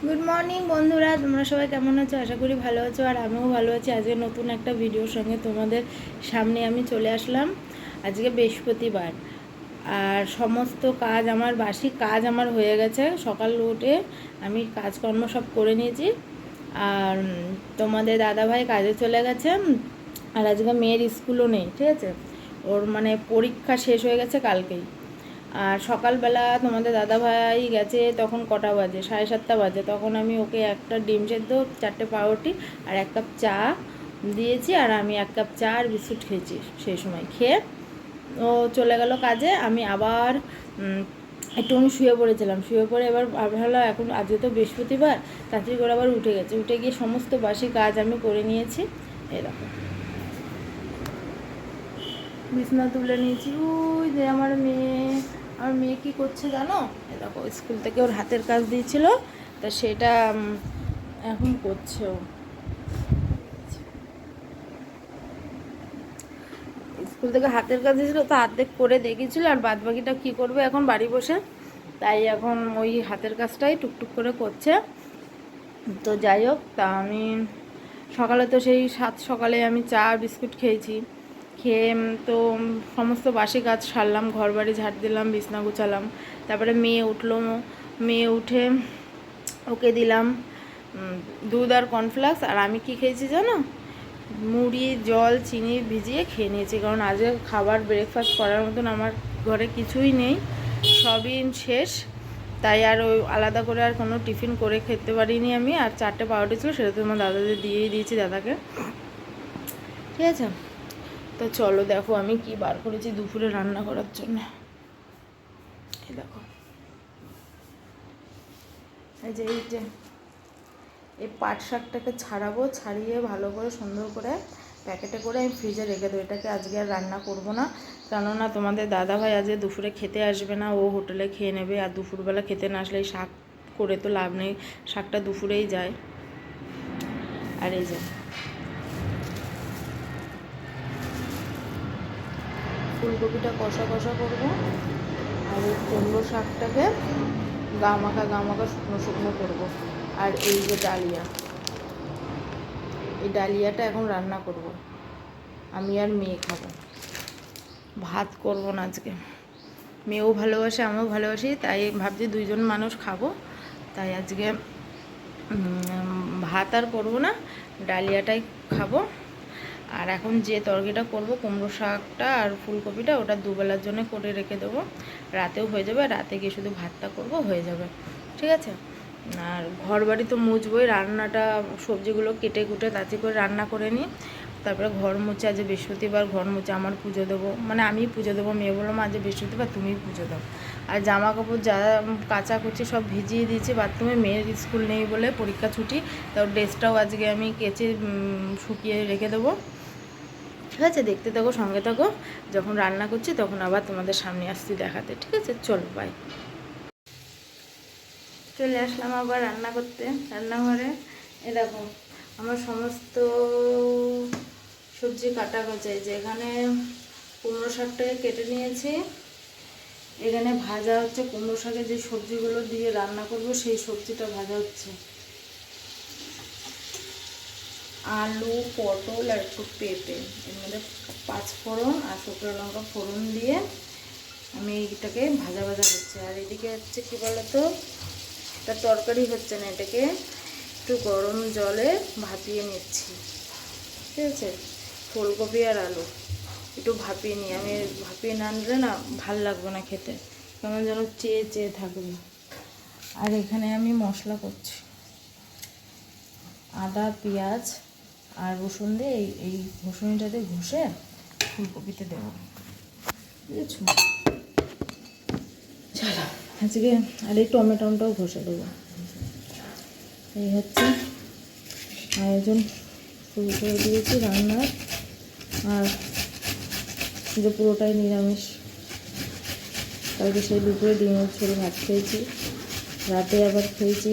Good morning বন্ধুরা, তোমরা সবাই কেমন আছো? আশা করি ভালো আছো, আর আমিও ভালো আছি। আজকে নতুন একটা ভিডিওর সঙ্গে তোমাদের সামনে আমি চলে আসলাম। আজকে বৃহস্পতিবার, আর সমস্ত কাজ আমার বাসি কাজ আমার হয়ে গেছে। সকাল উঠে আমি কাজকর্ম সব করে নিয়েছি, আর তোমাদের দাদাভাই কাজে চলে গেছে। আর আজকে মেয়ের স্কুলও নেই, ঠিক আছে? ওর মানে পরীক্ষা শেষ হয়ে গেছে কালকেই। আর সকালবেলা তোমাদের দাদাভাই গেছে, তখন কটা বাজে? 7:30 বাজে। তখন আমি ওকে একটা ডিম সেদ্ধ, 4টে পাউরুটি আর 1 কাপ চা দিয়েছি, আর আমি 1 কাপ চা আর বিস্কুট খেয়েছি। সেই সময় খেয়ে ও চলে গেল কাজে। আমি আবার একটু আমি শুয়ে পড়েছিলাম। শুয়ে পড়ে এবার ভাবলাম এখন আজকে তো বৃহস্পতিবার, তাড়াতাড়ি করে আবার উঠে গেছে। উঠে গিয়ে সমস্ত বাসি কাজ আমি করে নিয়েছি। এরকম বিছনা তুলে নিয়েছি। ওই যে আমার মেয়ে কী করছে জানো? দেখো, স্কুল থেকে ওর হাতের কাজ দিয়েছিল, তা সেটা এখন করছে ও। স্কুল থেকে হাতের কাজ দিয়েছিলো, তো অর্ধেক করে দেখিয়েছিল, আর বাদ বাকিটা কী করবে এখন বাড়ি বসে। তাই এখন ওই হাতের কাজটাই টুকটুক করে করছে। তো যাই হোক, তা আমি সকালে তো সেই সকালে আমি চা বিস্কুট খেয়েছি। খেয়ে তো সমস্ত বাসি কাজ সারলাম, ঘর বাড়ি ঝাড় দিলাম, বিছনা গুছালাম। তারপরে মেয়ে উঠলো, মেয়ে উঠে ওকে দিলাম দুধ আর কর্নফ্লেক্স। আর আমি কি খেয়েছি জানো? মুড়ি, জল, চিনি ভিজিয়ে খেয়ে নিয়েছি, কারণ আজকে খাবার ব্রেকফাস্ট করার মতন আমার ঘরে কিছুই নেই, সবই শেষ। তাই আর ওই আলাদা করে আর কোনো টিফিন করে খেতে পারিনি আমি। আর 4টে পাউরুটি ছিল, সেটা তো আমার দাদাদের দিয়েই দিয়েছি, দাদাকে। ঠিক আছে, তো চলো দেখো আমি কি বার করেছি দুপুরে রান্না করার জন্য। এই দেখো, এই যে এই পাট শাকটাকে ছাড়াবো, ছাড়িয়ে ভালো করে সুন্দর করে প্যাকেটে করে আমি ফ্রিজে রেখে দেবো। এটাকে আজকে আর রান্না করব না, কেননা তোমাদের দাদাভাই আজকে দুপুরে খেতে আসবে না, ও হোটেলে খেয়ে নেবে। আর দুপুরবেলা খেতে না আসলে এই শাক করে তো লাভ নেই, শাকটা দুপুরেই যায়। আর এই যে ফুলকপিটা কষা কষা করবো, আর এই কুমড়ো শাকটাকে গা মাখা শুকনো শুকনো করবো। আর এই যে ডালিয়া, এই ডালিয়াটা এখন রান্না করব, আমি আর মেয়ে খাবো। ভাত করব না আজকে, মেয়েও ভালোবাসে আমিও ভালোবাসি, তাই ভাবছি 2জন মানুষ খাবো। তাই আজকে ভাত আর করব না, ডালিয়াটাই খাবো। আর এখন যে তরকারিটা করব, কুমড়ো শাকটা আর ফুলকপিটা, ওটা দুবেলার জন্য করে রেখে দেবো, রাতেও হয়ে যাবে। রাতে গিয়ে শুধু ভাতটা করব, হয়ে যাবে, ঠিক আছে? আর ঘর বাড়ি তো মুছবই, রান্নাটা সবজিগুলো কেটে কুটে তাতে করে রান্না করে নিই। তারপরে ঘর মুছে, আজ বৃহস্পতিবার, ঘর মুছে আমার পুজো দেবো, মানে আমি পুজো দেবো। মেয়ে বললাম আজ বৃহস্পতিবার তুমিই পুজো দাও। আর জামা কাপড় যা কাচা কুচি সব ভিজিয়ে দিয়েছি বাথরুমে, মেয়ের স্কুল নেই বলে পরীক্ষা ছুটি, তাও ড্রেসটাও আজকে আমি কেচে শুকিয়ে রেখে দেবো। ঠিক আছে, দেখতে থাকো, সঙ্গে থাকো। যখন রান্না করছি তখন আবার তোমাদের সামনে আসছি দেখাতে, ঠিক আছে? চলো, বাই। চলে আসলাম আবার রান্না করতে রান্নাঘরে। এরকম আমার সমস্ত সবজি কাটা গেছে। যে এখানে কুমড়ো শাকটাকে কেটে নিয়েছি, এখানে ভাজা হচ্ছে কুমড়ো শাকে যে সবজিগুলো দিয়ে রান্না করব সেই সবজিটা ভাজা হচ্ছে। আলু, পটল আর একটু পেঁপে, এর মধ্যে 5 ফোড়ন আর শুকনো লঙ্কা ফোড়ন দিয়ে আমি এইটাকে ভাজা ভাজা করছি। আর এদিকে হচ্ছে কী বলতো, এটা তরকারি হচ্ছে না, এটাকে একটু গরম জলে ভাপিয়ে নিচ্ছি, ঠিক আছে? ফুলকপি আর আলু একটু ভাপিয়ে নিই আমি, ভাপিয়ে না আনলে না ভাল লাগবে না খেতে, কেমন যেন চেয়ে চেয়ে থাকবে। আর এখানে আমি মশলা করছি, আদা, পেঁয়াজ আর রসুন দিয়ে এই ঘষুনিটাতে ঘষে ফুলকপিতে দেবো, বুঝেছো? চলো আজকে, আর এই টমেটোটাও ঘষে দেবো। এই হচ্ছে আয়োজন শুরু করে দিয়েছি রান্নার। আর যে পুরোটাই নিরামিষ, কালকে সেই দুপুরে ডিমের ঝোল ভাত খেয়েছি, রাতে আবার খেয়েছি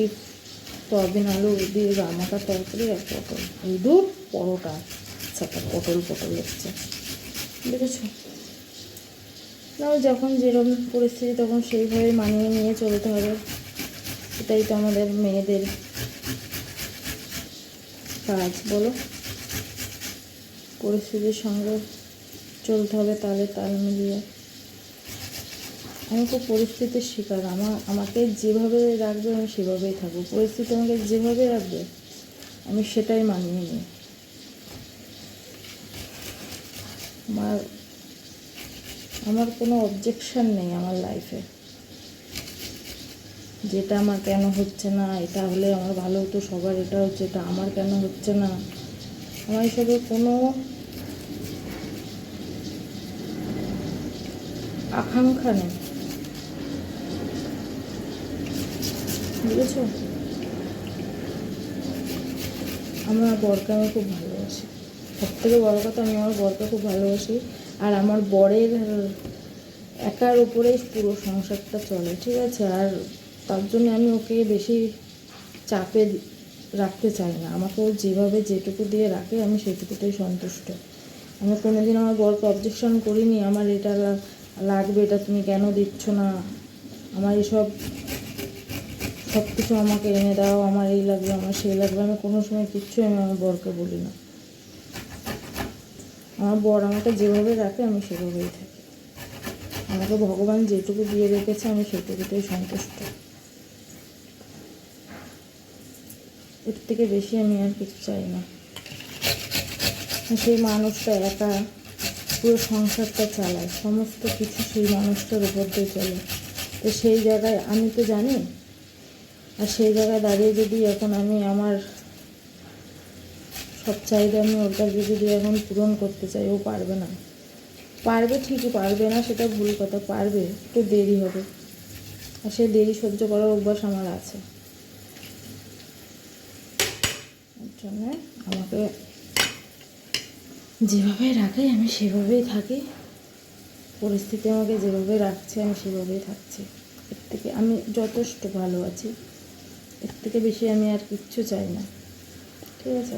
সয়াবিন আলু দিয়ে গামাকা তরকারি আর পটল, এই পরোটা। আচ্ছা, পটল হচ্ছে, বুঝেছো? না, যখন যেরকম পরিস্থিতি তখন সেইভাবে মানিয়ে নিয়ে চলতে হবে। এটাই তো আমাদের মেয়েদের কাজ, বলো। পরিস্থিতির সঙ্গে চলতে হবে, তালে তাল মিলিয়ে। আমি খুব পরিস্থিতির শিকার। আমাকে যেভাবে রাখবে আমি সেভাবেই থাকবো, পরিস্থিতি আমাকে যেভাবে রাখবে আমি সেটাই মানিয়ে নিই। আমার কোনো অবজেকশন নেই আমার লাইফে, যেটা আমার কেন হচ্ছে না, এটা হলে আমার ভালো হতো, সবার এটা হচ্ছে, এটা আমার কেন হচ্ছে না। আমার এসবের কোনো আকাঙ্ক্ষা নেই, বুঝেছো? আমার বরকে আমি খুব ভালোবাসি, সব থেকে বড় কথা আমি আমার বরকে খুব ভালোবাসি। আর আমার বরের একার উপরেই পুরো সংসারটা চলে, ঠিক আছে? আর তার জন্য আমি ওকে বেশি চাপে রাখতে চাই না। আমাকে ও যেভাবে যেটুকু দিয়ে রাখে আমি সেটুকুতেই সন্তুষ্ট। আমি কোনোদিন আমার বরকে অবজেকশন করিনি, আমার এটা লাগবে, এটা তুমি কেন দিচ্ছ না, আমার এসব সব কিছু আমাকে এনে দাও, আমার এই লাগবে, আমার সেই লাগবে, আমি কোনো সময় কিচ্ছু আমি আমার বরকে বলি না। আমার বর আমাকে যেভাবে রাখে আমি সেভাবেই থাকি। আমাকে ভগবান যেটুকু দিয়ে রেখেছে আমি সেটুকুতেই সন্তুষ্ট। এর থেকে বেশি আমি আর কিছু চাই না। সেই মানুষটা একা পুরো সংসারটা চালায়, সমস্ত কিছু সেই মানুষটার উপর দিয়ে চলে। তো সেই জায়গায় আমি তো জানি, আর সেই জায়গায় দাঁড়িয়ে যদি এখন আমি আমার সব চাহিদা আমি ওর কাছে যদি এখন পূরণ করতে চাই, ও পারবে না। পারবে ঠিকই, পারবে না সেটা ভুল কথা, পারবে, একটু দেরি হবে। আর সেই দেরি সহ্য করার অভ্যাস আমার আছে। এর জন্যে আমাকে যেভাবে রাখে আমি সেভাবেই থাকি, পরিস্থিতি আমাকে যেভাবে রাখছে আমি সেভাবেই থাকছি। এর থেকে আমি যথেষ্ট ভালো আছি, এর থেকে বেশি আমি আর কিচ্ছু চাই না, ঠিক আছে?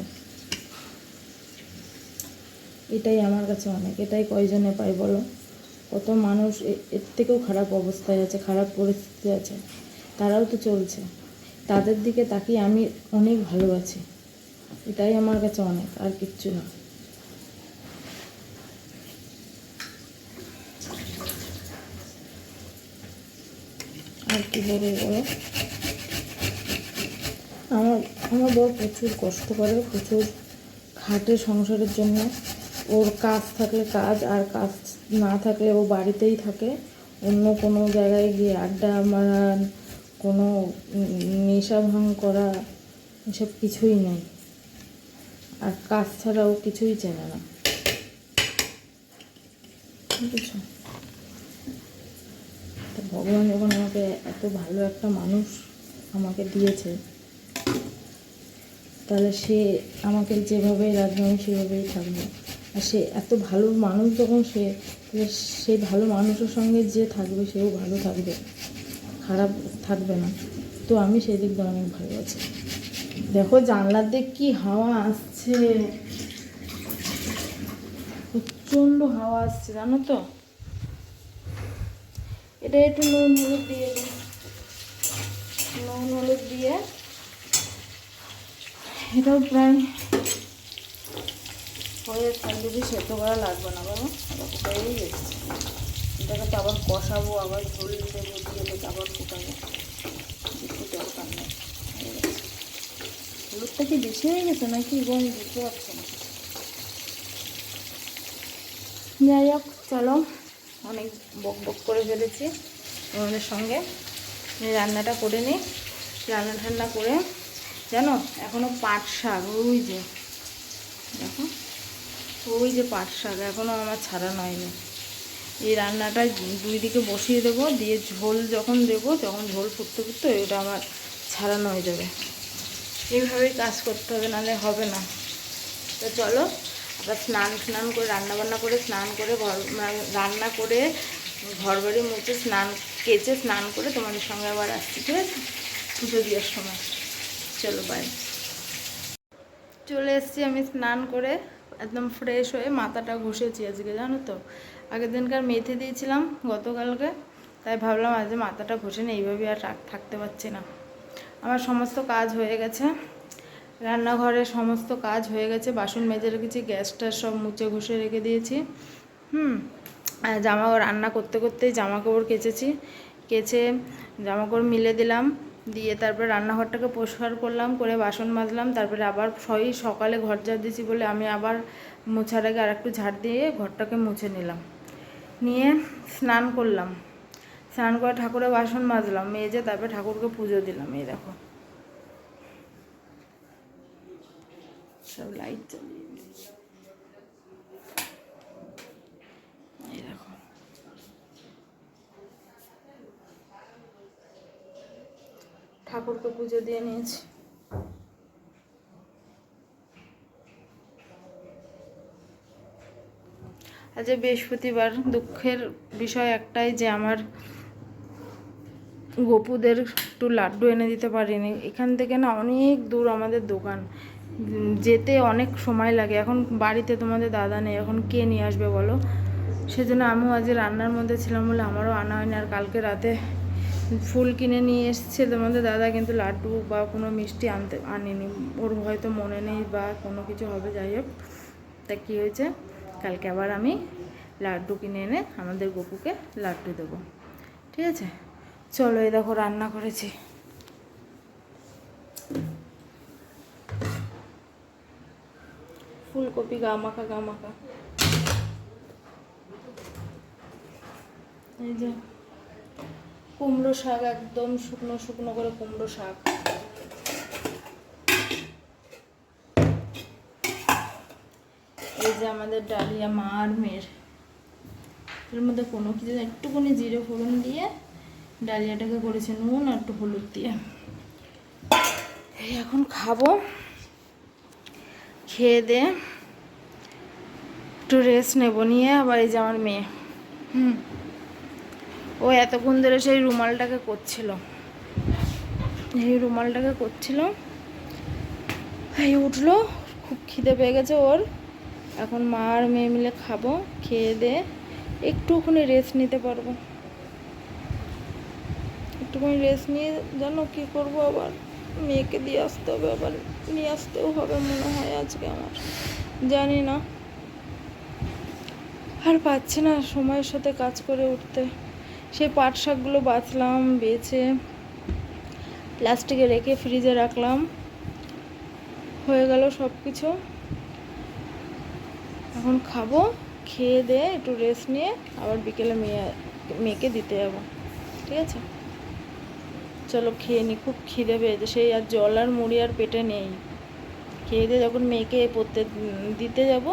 এটাই আমার কাছে অনেক। এটাই কয়জনে পাই বলো? কত মানুষ এর থেকেও খারাপ অবস্থায় আছে, খারাপ পরিস্থিতি আছে, তারাও তো চলছে। তাদের দিকে তাকিয়ে আমি অনেক ভালো আছি, এটাই আমার কাছে অনেক, আর কিচ্ছু না। আর কি বলবো বলো? আমার আমার বর প্রচুর কষ্ট করে, প্রচুর খাটে সংসারের জন্য। ওর কাজ থাকলে কাজ, আর কাজ না থাকলে ও বাড়িতেই থাকে। অন্য কোনো জায়গায় গিয়ে আড্ডা মারা, কোনো নেশা ভাঙ করা, এসব কিছুই নেই। আর কাজ ছাড়াও কিছুই চেনে না, বুঝছো? তো ভগবান যখন আমাকে এত ভালো একটা মানুষ আমাকে দিয়েছে, তাহলে সে আমাকে যেভাবেই রাখবে আমি সেভাবেই থাকবো। আর সে এত ভালো মানুষ যখন সে, তাহলে সেই ভালো মানুষের সঙ্গে যে থাকবে সেও ভালো থাকবে, খারাপ থাকবে না। তো আমি সেই দিক দিয়ে অনেক ভালো আছি। দেখো জানলার দিক কি হাওয়া আসছে, প্রচণ্ড হাওয়া আসছে, জানো তো? এটা একটু নুন হলুদ দিয়ে দিই, নুন হলুদ দিয়ে এটাও প্রায় হয়ে তন্দুরি সেদ্ধ করা লাগবে না বাবা, আবার ফুটাই গেছে। এটাকে তো আবার কষাবো, আবার ঝোল দেবো, দিয়ে দেবো, আবার ফুটাবো, একটু দরকার নেই। হলুদটা কি বেশি হয়ে গেছে নাকি আমি বুঝতে পারছি না। যাই হোক, চলো, অনেক বক বক করে ফেলেছি তোমাদের সঙ্গে। রান্নাটা করে নিই, রান্না ঠান্না করে। জানো এখনও পাট শাক, ওই যে দেখো, ওই যে পাট শাক এখনও আমার ছাড়া হয়নি। এই রান্নাটা দুই দিকে বসিয়ে দেবো, দিয়ে ঝোল যখন দেবো, তখন ঝোল ফুটতে ফুটতে ওইটা আমার ছাড়ানো হয়ে যাবে। এইভাবেই কাজ করতে হবে, নাহলে হবে না। তো চলো, আবার স্নান করে, রান্নাবান্না করে, স্নান করে, রান্না করে, ঘর বাড়ি মুছে, কেচে স্নান করে তোমাদের সঙ্গে আবার আসছি, ঠিক আছে? পুজো দেওয়ার সময়। চলো বাই। চলে এসেছি আমি স্নান করে, একদম ফ্রেশ হয়ে। মাথাটা ঘষেছি আজকে, জানো তো? আগের দিনকার মেথি দিয়েছিলাম গতকালকে, তাই ভাবলাম আজ মাথাটা ঘষে নিই, এইভাবে আর থাকতে পারছি না। আমার সমস্ত কাজ হয়ে গেছে, রান্নাঘরে সমস্ত কাজ হয়ে গেছে, বাসন মেজে রেখেছি, গ্যাসটা সব মুছে ঘষে রেখে দিয়েছি। রান্না করতে করতেই জামা কাপড় কেচেছি, কেচে জামা কাপড় মিলে দিলাম, দিয়ে তারপরে রান্নাঘরটাকে পরিষ্কার করলাম, করে বাসন মাজলাম। তারপরে আবার সকালে ঘর ঝাড় দিয়েছি বলে আমি আবার মোছার আগে আর একটু ঝাড় দিয়ে ঘরটাকে মুছে নিলাম, নিয়ে স্নান করলাম, স্নান করে ঠাকুরের বাসন মাজলাম, মেজে তারপরে ঠাকুরকে পুজো দিলাম। এই দেখো সব লাইট জ্বালিয়ে, এই দেখো ঠাকুরকে পুজো দিয়ে নিয়েছি। আজ বৃহস্পতিবার, দুঃখের বিষয় একটাই যে আমার গপুদের একটু লাড্ডু এনে দিতে পারিনি। এখান থেকে না অনেক দূর আমাদের দোকান, যেতে অনেক সময় লাগে। এখন বাড়িতে তোমাদের দাদা নেই, এখন কে নিয়ে আসবে বলো? সেজন্য আমিও আজ রান্নার মধ্যে ছিলাম বলে আমারও আনা হয়নি। আর কালকে রাতে ফুল কিনে নিয়ে এসছে তোমাদের দাদা, কিন্তু লাড্ডু বা কোনো মিষ্টি আনিনি, ওর হয়তো মনে নেই বা কোনো কিছু হবে, যাই হোক। তা কী হয়েছে, কালকে আবার আমি লাড্ডু কিনে এনে আমাদের গপুকে লাড্ডু দেবো, ঠিক আছে? চলো, এই দেখো রান্না করেছি। ফুলকপি গামাখা গামাখা, এই যে কুমড়ো শাক, একদম শুকনো শুকনো করে কুমড়ো শাক, এই যে আমাদের ডালিয়া মা আর মেয়ের, এর মধ্যে কোনো কিছু একটুখানি জিরে ফোড়ন দিয়ে ডালিয়াটাকে করেছে নুন আর একটু হলুদ দিয়ে। এই এখন খাবো, খেয়ে দে একটু রেস্ট নেবো, নিয়ে আবার এই যে আমার মেয়ে ও এতক্ষণ ধরে সেই রুমালটাকে করছিল, এই উঠলো, খুব খিদে পেয়ে গেছে ওর। এখন মা আর মেয়ে মিলে খাবো, খেয়ে দে একটুখানি রেস্ট নিতে পারবো। একটুখানি রেস্ট নিয়ে জানো কি করবো, আবার মেয়েকে দিয়ে আসতে হবে, আবার নিয়ে আসতেও হবে মনে হয় আজকে আমার, জানি না, আর পাচ্ছি না সময়ের সাথে কাজ করে উঠতে। সেই পাট শাকগুলো বাছলাম, বেছে প্লাস্টিকে রেখে ফ্রিজে রাখলাম, হয়ে গেল সব কিছু। এখন খাবো, খেয়ে দে একটু রেস্ট নিয়ে আবার বিকেলে মেয়েকে দিতে যাবো, ঠিক আছে? চলো খেয়ে নি, খুব খিদে পেয়েছে, সেই আর জল আর মুড়ি আর পেটে নেই। খেয়ে দিয়ে যখন মেয়েকে পড়তে দিতে যাব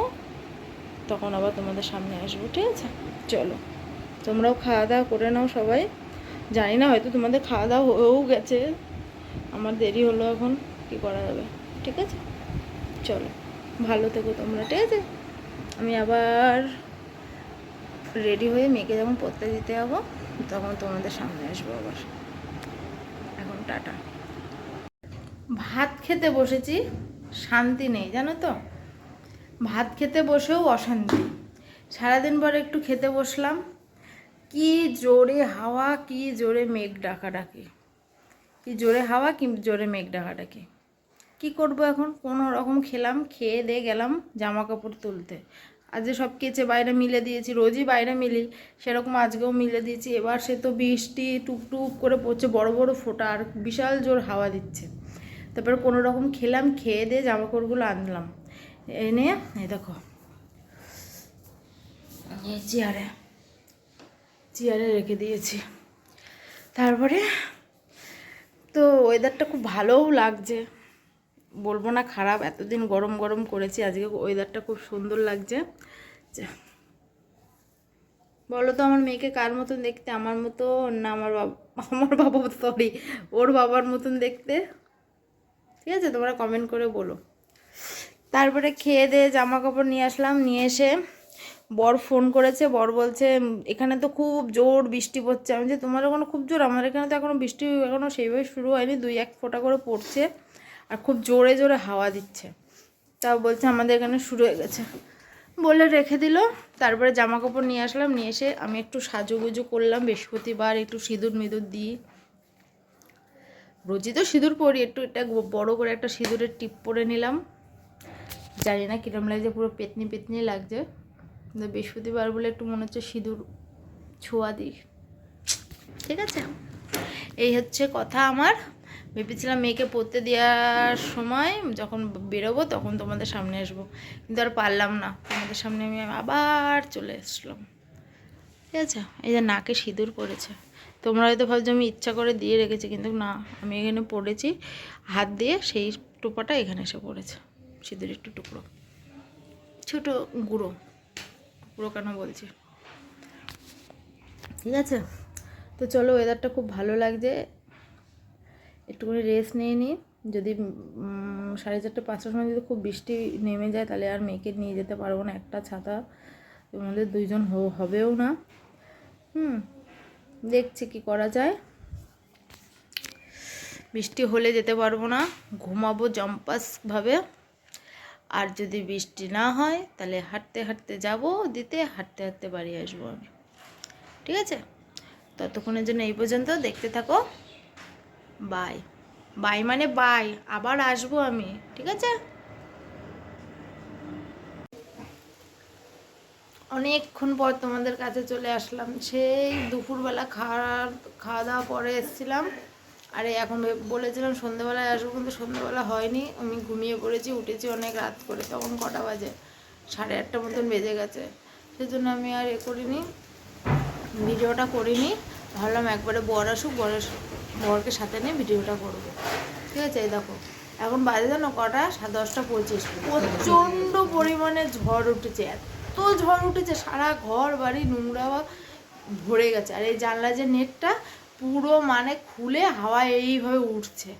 তখন আবার তোমাদের সামনে আসবো, ঠিক আছে? চলো, তোমরাও খাওয়া দাওয়া করে নাও সবাই। জানি না, হয়তো তোমাদের খাওয়া দাওয়া হয়েও গেছে, আমার দেরি হলো, এখন কি করা যাবে, ঠিক আছে? চলো, ভালো থেকো তোমরা, ঠিক আছে? আমি আবার রেডি হয়ে মেয়েকে যখন পড়তে দিতে যাবো তখন তোমাদের সামনে আসবো আবার। এখন টাটা। ভাত খেতে বসেছি, শান্তি নেই জানো তো, ভাত খেতে বসেও অশান্তি। সারাদিন পরে একটু খেতে বসলাম, কি জোরে হাওয়া, কি জোরে মেঘ ডাকাডাকি, কি জোরে হাওয়া, কি জোরে মেঘ ডাকাডাকি। কি করব এখন? কোনো রকম খেলাম, খেয়ে দিয়ে গেলাম জামা কাপড় তুলতে। আজ সব কেচে বাইরে মিলে দিয়েছি, রোজই বাইরে মিলি, সেরকম আজকেও মিলে দিয়েছি। এবার সে তো বৃষ্টি টুকটুক করে পড়ছে, বড় বড় ফোঁটা, আর বিশাল জোর হাওয়া দিচ্ছে। তারপরে কোনো রকম খেলাম, খেয়ে দিয়ে জামা কাপড়গুলো আনলাম, এনে এই দেখো চেয়ারে রেখে দিয়েছি। তারপরে তো ওয়েদারটা খুব ভালোও লাগছে, বলবো না খারাপ, এতদিন গরম গরম করেছি, আজকে ওয়েদারটা খুব সুন্দর লাগছে। বলো তো আমার মেয়েকে কার মতন দেখতে, আমার মতো না আমার বাবা, সরি, ওর বাবার মতন দেখতে? ঠিক আছে, তোমরা কমেন্ট করে বলো। তারপরে খেয়ে দিয়ে জামা কাপড় নিয়ে আসলাম, নিয়ে এসে বর ফোন করেছে, বর বলছে এখানে তো খুব জোর বৃষ্টি পড়ছে। আমি যে তোমার ওখানে খুব জোর, আমার এখানে তো এখনও বৃষ্টি এখনও সেইভাবে শুরু হয়নি, 2-1 ফোঁটা করে পড়ছে, আর খুব জোরে জোরে হাওয়া দিচ্ছে। তাও বলছে আমাদের এখানে শুরু হয়ে গেছে, বলে রেখে দিল। তারপরে জামা কাপড় নিয়ে আসলাম, নিয়ে এসে আমি একটু সাজুগুজু করলাম, বৃহস্পতিবার একটু সিঁদুর মিঁদুর দিই, রোজই তো সিঁদুর পরি, একটু এটা বড় করে একটা সিঁদুরের টিপ পরে নিলাম। জানি না কিরম লাগছে, পুরো পেতনি পেতনি লাগছে, কিন্তু বৃহস্পতিবার বলে একটু মনে হচ্ছে সিঁদুর ছোঁয়া দিই। ঠিক আছে, এই হচ্ছে কথা আমার। ভেবেছিলাম মেয়েকে পড়তে দেওয়ার সময় যখন বেরোবো তখন তোমাদের সামনে আসবো, কিন্তু আর পারলাম না, তোমাদের সামনে আমি আবার চলে এসলাম। ঠিক আছে, এই যে নাকে সিঁদুর পড়েছে, তোমরা হয়তো ভাবছো আমি ইচ্ছা করে দিয়ে রেখেছি, কিন্তু না, আমি এখানে পড়েছি হাত দিয়ে, সেই টোপাটা এখানে এসে পড়েছে, সিঁদুর একটু টুকরো, ছোটো গুঁড়ো, গুঁড়ো কেন বলছি। ঠিক আছে, তো চলো, ওয়েদারটা খুব ভালো লাগছে, একটুখানি রেস্ট নিয়ে নিই। যদি 4:30-5টার সময় যদি খুব বৃষ্টি নেমে যায় তাহলে আর মেয়েকে নিয়ে যেতে পারবো না, একটা ছাতা তোমাদের 2জন হবেও না। দেখছি কি করা যায়। বৃষ্টি হলে যেতে পারবো না, ঘুমাবো জম্পাসভাবে। আর যদি বৃষ্টি না হয় তাহলে হাঁটতে হাঁটতে যাবো দিতে, হাঁটতে হাঁটতে বাড়ি আসবো আমি। ঠিক আছে, ততক্ষণের জন্য এই পর্যন্ত, দেখতে থাকো। বাই বাই, মানে বাই, আবার আসবো আমি। ঠিক আছে, অনেকক্ষণ পর তোমাদের কাছে চলে আসলাম, সেই দুপুরবেলা খাওয়া দাওয়া পরে এসেছিলাম। আরে এখন বলেছিলাম সন্ধ্যেবেলায় আসবো, কিন্তু সন্ধ্যেবেলা হয়নি, আমি ঘুমিয়ে পড়েছি, উঠেছি অনেক রাত করে, তখন কটা বাজে, 8:30 মতন বেজে গেছে। সেজন্য আমি আর করিনি, ভিডিওটা করিনি। ভাবলাম একবারে বর আসুক, বরকে সাথে নিয়ে ভিডিওটা করবো। ঠিক আছে, এই দেখো এখন বাজে জানো কটা, 10:25। প্রচণ্ড পরিমাণে ঝড় উঠেছে, এত ঝড় উঠেছে, সারা ঘর বাড়ি নোংরা ভরে গেছে। আর এই জানলা যে নেটটা পুরো মানে খুলে হাওয়া এইভাবে উঠছে,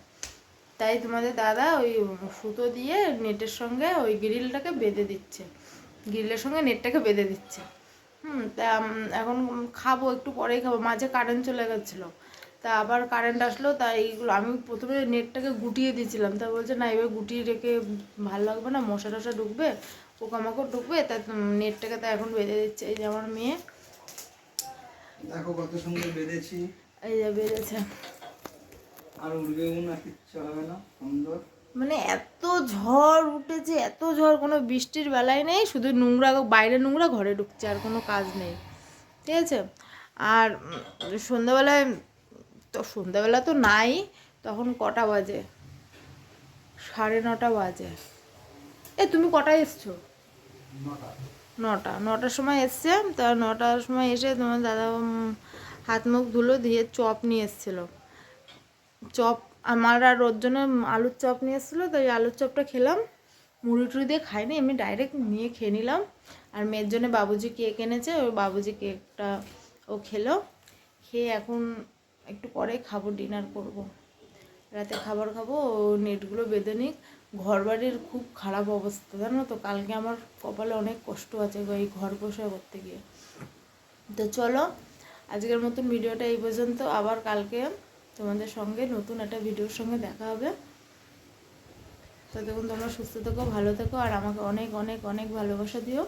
তাই তোমাদের দাদা ওই সুতো দিয়ে নেটের সঙ্গে ওই গ্রিলটাকে বেঁধে দিচ্ছে, গ্রিলের সঙ্গে নেটটাকে বেঁধে দিচ্ছে। তা এখন খাবো, একটু পরেই খাবো। মাঝে কারেন্ট চলে গেছিলো, তা আবার কারেন্ট আসলো, তা এইগুলো আমি প্রথমে নেটটাকে গুটিয়ে দিয়েছিলাম, তা বলছে না এবার গুটিয়ে রেখে ভালো লাগবে না, মশা টশা ঢুকবে, পোকামাকড় ঢুকবে, তা নেটটাকে তো এখন বেঁধে দিচ্ছে। এই যে আমার মেয়ে, দেখো কত সুন্দর বেঁধেছি, এই যে বেঁধেছে, আর উড়বেও না, কিচ্ছু হবে না, সুন্দর। মানে এত ঝড় উঠেছে, এত ঝড়, কোনো বৃষ্টির বেলায় নেই, শুধু নোংরা, বাইরে নোংরা, ঘরে ঢুকছে, আর কোনো কাজ নেই। ঠিক আছে, আর সন্ধ্যাবেলায় তো, সন্ধ্যাবেলা তো নাই, তখন কটা বাজে, 9:30 বাজে। তুমি কটায় এসছো? 9টার সময় এসছে। তা 9টার সময় এসে তোমার দাদা হাত মুখ ধুলো দিয়ে চপ নিয়ে এসেছিলো, চপ আমার আর ওর জন্য আলুর চপ নিয়ে এসেছিলো, তাই আলুর চপটা খেলাম, মুড়ি টুড়ি দিয়ে খাইনি, এমনি ডাইরেক্ট নিয়ে খেয়ে নিলাম। আর মেয়ের জন্য বাবুজি কেক এনেছে, ওই বাবুজি কেকটা ও খেলো, খেয়ে এখন একটু পরে খাবো, ডিনার করব, রাতে খাবার খাবো। নেটগুলো বেঁধে নিক, ঘর বাড়ির খুব খারাপ অবস্থা জানো তো, কালকে আমার কপালে অনেক কষ্ট আছে এই ঘর পোষা করতে গিয়ে। তো চলো, আজকের মতন ভিডিওটা এই পর্যন্ত, আবার কালকে তোমাদের সঙ্গে নতুন একটা ভিডিওর সঙ্গে দেখা হবে। ততক্ষণ তোমরা সুস্থ থেকো, ভালো থেকো, আর আমাকে অনেক অনেক অনেক ভালোবাসা দিও।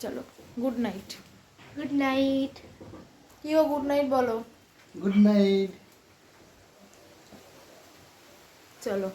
চলো, গুড নাইট। Good night. কিও গুড নাইট বলো। Good night. চলো।